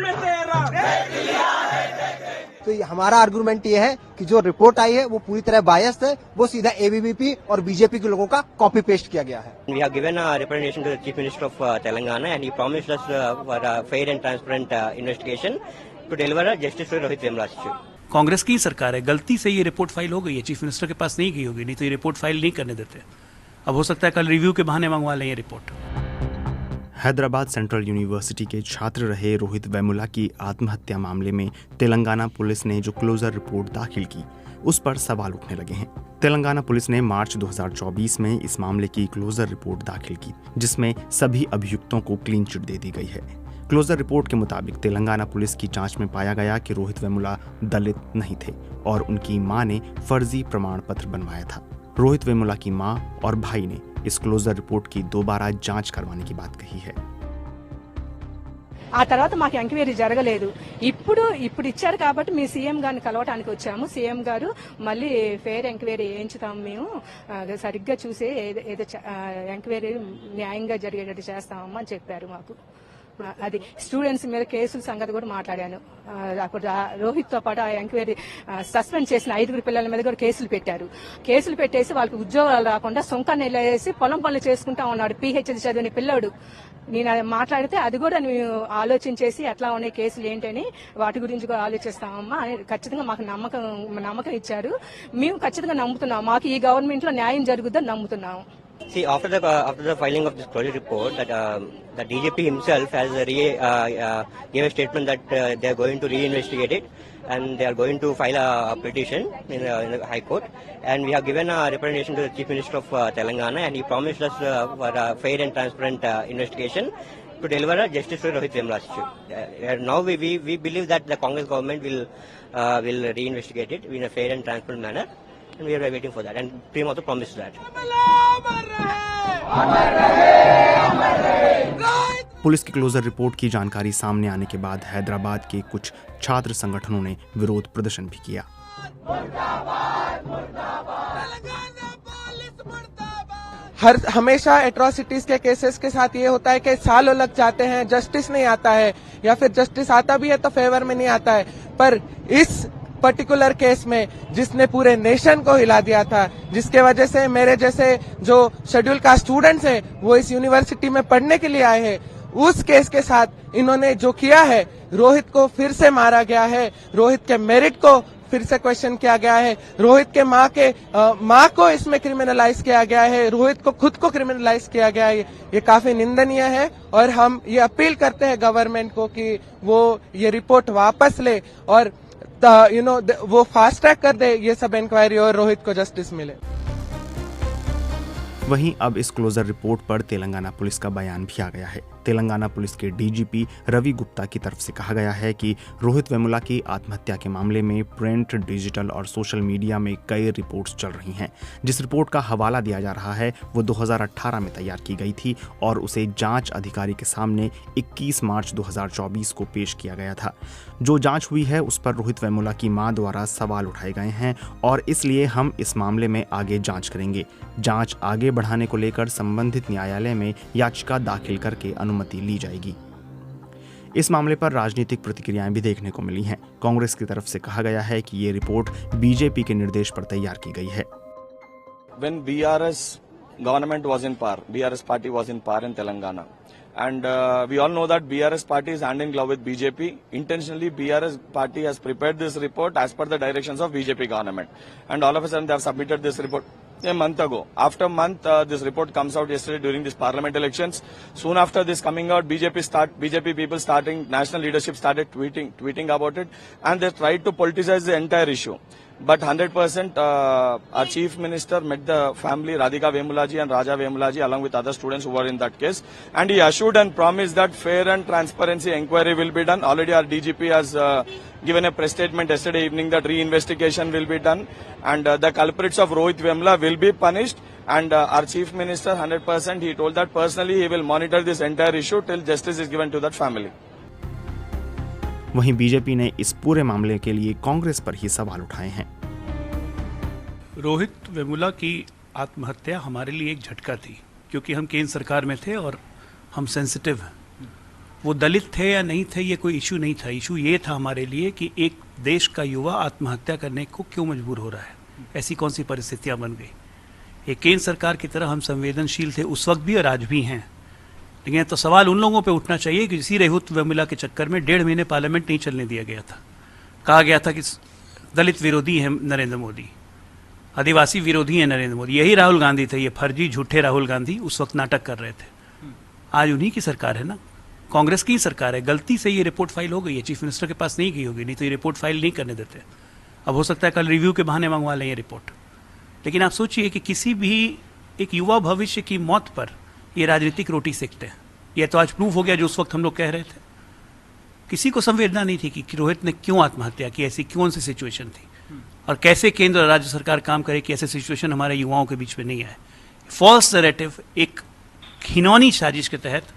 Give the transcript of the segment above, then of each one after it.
में तेरा। तो हमारा आर्गुमेंट ये है कि जो रिपोर्ट आई है वो पूरी तरह बायस्ड है, वो सीधा एबीवीपी और बीजेपी के लोगों का कॉपी पेस्ट किया गया है। We have given a representation to the Chief Minister of Telangana and he promised us for a fair and transparent investigation to deliver justice to Rohit Vemula's issue. Congress की सरकार है, गलती से ये रिपोर्ट फाइल हो गई है, चीफ मिनिस्टर के पास नहीं गई होगी, नहीं तो ये रिपोर्ट फाइल नहीं करने देते। अब हो सकता है कल रिव्यू के बहाने मंगवा लें ये रिपोर्ट। हैदराबाद सेंट्रल यूनिवर्सिटी के छात्र रहे रोहित वेमुला की आत्महत्या मामले में तेलंगाना पुलिस ने जो क्लोजर रिपोर्ट दाखिल की उस पर सवाल उठने लगे हैं। तेलंगाना पुलिस ने मार्च 2024 में इस मामले की क्लोजर रिपोर्ट दाखिल की जिसमें सभी अभियुक्तों को क्लीन चिट दे दी गई है। क्लोजर रिपोर्ट के मुताबिक तेलंगाना पुलिस की जांच में पाया गया कि रोहित वेमुला दलित नहीं थे और उनकी मां ने फर्जी प्रमाण पत्र बनवाया था। रोहित वेमुला की मां और भाई ने इस क्लोजर रिपोर्ट की दोबारा जांच करवाने की बात कही है। ఆ తర్వాత మాకు ఎంక్వైరీ జరగలేదు। ఇప్పుడు ఇచ్చారు కాబట్టి మీ సీఎం గారిని కలవటానికి వచ్చాము। సీఎం గారు మళ్ళీ ఫెయిర్ ఎంక్వైరీ చేయించుతాం, మేము సరిగ్గా చూసి ఏదో ఎంక్వైరీ న్యాయంగా జరిగేటట్టు చేస్తామమ్మా అని చెప్పారు మాకు। అది స్టూడెంట్స్ మీద కేసుల సంగతి కూడా మాట్లాడాను। అప్పుడు రోహిత్ తో పాటు ఆ ఎంక్వైరీ సస్పెండ్ చేసిన 5 పిల్లల మీద కూడా కేసులు పెట్టారు। కేసులు పెట్టేసి వాళ్ళకి ఉద్యోగాలు రాకుండా సొంకాన్ని వెళ్ళేసి పొలం పనులు చేసుకుంటా ఉన్నాడు పిహెచ్డి చదివిన పిల్లోడు। నేను మాట్లాడితే అది కూడా నువ్వు ఆలోచించేసి ఎట్లా ఉన్నాయి కేసులు ఏంటని వాటి గురించి కూడా ఆలోచిస్తామమ్మా అని ఖచ్చితంగా మాకు నమ్మకం ఇచ్చారు। మేము ఖచ్చితంగా నమ్ముతున్నాం, మాకు ఈ గవర్నమెంట్ లో న్యాయం జరుగుద్దని నమ్ముతున్నాము। See, after the filing of this closure report, that the DGP himself has gave a statement that they are going to reinvestigate it and they are going to file a petition in the High Court. And we have given a representation to the Chief Minister of Telangana and he promised us for a fair and transparent investigation to deliver justice to Rohit Vemula's issue. Now we believe that the Congress government will reinvestigate it in a fair and transparent manner. And we are waiting for that and PM also promised that. Police की closure report की जानकारी सामने आने के बाद हैदराबाद के कुछ छात्र संगठनों ने विरोध प्रदर्शन भी किया। हमेशा एट्रोसिटीज के केसेस के साथ ये होता है कि सालों लग जाते हैं, जस्टिस नहीं आता है, या फिर जस्टिस आता भी है तो फेवर में नहीं आता है। पर इस पर्टिकुलर केस में जिसने पूरे नेशन को हिला दिया था, जिसके वजह से मेरे जैसे जो शेड्यूल कास्ट स्टूडेंट्स हैं वो इस यूनिवर्सिटी में पढ़ने के लिए आए हैं, उस केस के साथ इन्होंने जो किया है, रोहित को फिर से मारा गया है, रोहित के मेरिट को फिर से क्वेश्चन किया गया है, रोहित के माँ को इसमें क्रिमिनलाइज किया गया है, रोहित को खुद को क्रिमिनलाइज किया गया है। ये काफी निंदनीय है और हम ये अपील करते हैं गवर्नमेंट को कि वो ये रिपोर्ट वापस ले और वो फास्ट ट्रैक कर दे ये सब इंक्वायरी और रोहित को जस्टिस मिले। वहीं अब इस क्लोजर रिपोर्ट पर तेलंगाना पुलिस का बयान भी आ गया है। तेलंगाना पुलिस के डीजीपी रवि गुप्ता की तरफ से कहा गया है कि रोहित वेमुला की आत्महत्या के मामले में प्रिंट, डिजिटल और सोशल मीडिया में कई रिपोर्ट्स चल रही हैं। जिस रिपोर्ट का हवाला दिया जा रहा है वो 2018 में तैयार की गई थी और उसे जांच अधिकारी के सामने 21 मार्च 2024 को पेश किया गया था। जो जांच हुई है उस पर रोहित वेमुला की मां द्वारा सवाल उठाए गए हैं और इसलिए हम इस मामले में आगे जांच करेंगे। जांच आगे बढ़ाने को लेकर संबंधित न्यायालय में याचिका दाखिल करके अनुमति ली जाएगी। इस मामले पर राजनीतिक प्रतिक्रियाएं भी देखने को मिली हैं। कांग्रेस की तरफ से कहा गया है कि ये रिपोर्ट बीजेपी के निर्देश पर तैयार की गई है। When BRS government was in power, BRS party was in power in Telangana, and we all know that BRS party is hand in glove with BJP. Intentionally, BRS party has prepared this report as per the directions of BJP government, and all of a sudden they have submitted this report a month ago. After a month, this report comes out yesterday during this parliament elections. Soon after this coming out, BJP people national leadership started tweeting about it, and they tried to politicize the entire issue. But 100% our chief minister met the family, Radhika Vemulaji and Raja Vemulaji, along with other students who were in that case, and he assured and promised that fair and transparency inquiry will be done. Already our DGP has given a press statement yesterday evening that reinvestigation will be done, and the culprits of Rohit Vemula will be punished. And our chief minister 100% he told that personally he will monitor this entire issue till justice is given to that family. वहीं BJP ने इस पूरे मामले के लिए कांग्रेस पर ही सवाल उठाए हैं। रोहित वेमुला की आत्महत्या हमारे लिए एक झटका थी क्योंकि हम केंद्र सरकार में थे और हम सेंसिटिव हैं वो दलित थे या नहीं थे ये कोई इशू नहीं था। इशू ये था हमारे लिए कि एक देश का युवा आत्महत्या करने को क्यों मजबूर हो रहा है, ऐसी कौन सी परिस्थितियां बन गई। एक केंद्र सरकार की तरह हम संवेदनशील थे उस वक्त भी और आज भी हैं, लेकिन तो सवाल उन लोगों पे उठना चाहिए कि इसी रेहुत वेमुला के चक्कर में 1.5 महीने पार्लियामेंट नहीं चलने दिया गया था। कहा गया था कि दलित विरोधी है नरेंद्र मोदी, आदिवासी विरोधी है नरेंद्र मोदी। यही राहुल गांधी थे, ये फर्जी झूठे राहुल गांधी उस वक्त नाटक कर रहे थे। आज उन्हीं की सरकार है ना, कांग्रेस की सरकार है। गलती से ये रिपोर्ट फाइल हो गई है, चीफ मिनिस्टर के पास नहीं गई होगी, नहीं तो ये रिपोर्ट फाइल नहीं करने देते। अब हो सकता है कल रिव्यू के बहाने मंगवा लें ये रिपोर्ट। लेकिन आप सोचिए कि किसी भी एक युवा भविष्य की मौत पर ये राजनीतिक रोटी सेकते हैं। यह तो आज प्रूव हो गया जो उस वक्त हम लोग कह रहे थे। किसी को संवेदना नहीं थी कि रोहित ने क्यों आत्महत्या की, ऐसी कौन सी सिचुएशन थी और कैसे केंद्र और राज्य सरकार काम करे कि ऐसे सिचुएशन हमारे युवाओं के बीच में नहीं आए। फॉल्स नैरेटिव, एक घिनौनी साजिश के तहत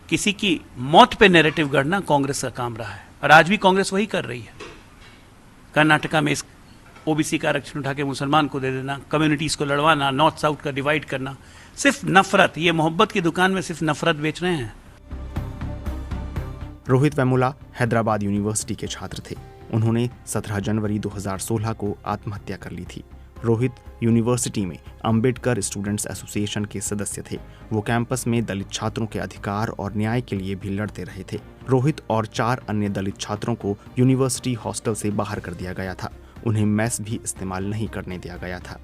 किसी की मौत पे नैरेटिव गढ़ना कांग्रेस का काम रहा है और आज भी कांग्रेस वही कर रही है। कर्नाटका में इस ओबीसी का आरक्षण उठा के मुसलमान को दे देना, कम्युनिटीज को लड़वाना, नॉर्थ साउथ का डिवाइड करना, सिर्फ नफरत। ये मोहब्बत की दुकान में सिर्फ नफरत बेच रहे हैं। रोहित वेमुला हैदराबाद यूनिवर्सिटी के छात्र थे। उन्होंने 17 जनवरी 2016 को आत्महत्या कर ली थी। रोहित यूनिवर्सिटी में अंबेडकर स्टूडेंट्स एसोसिएशन के सदस्य थे। वो कैंपस में दलित छात्रों के अधिकार और न्याय के लिए भी लड़ते रहे थे। रोहित और 4 अन्य दलित छात्रों को यूनिवर्सिटी हॉस्टल से बाहर कर दिया गया था। उन्हें मेस भी इस्तेमाल नहीं करने दिया गया था।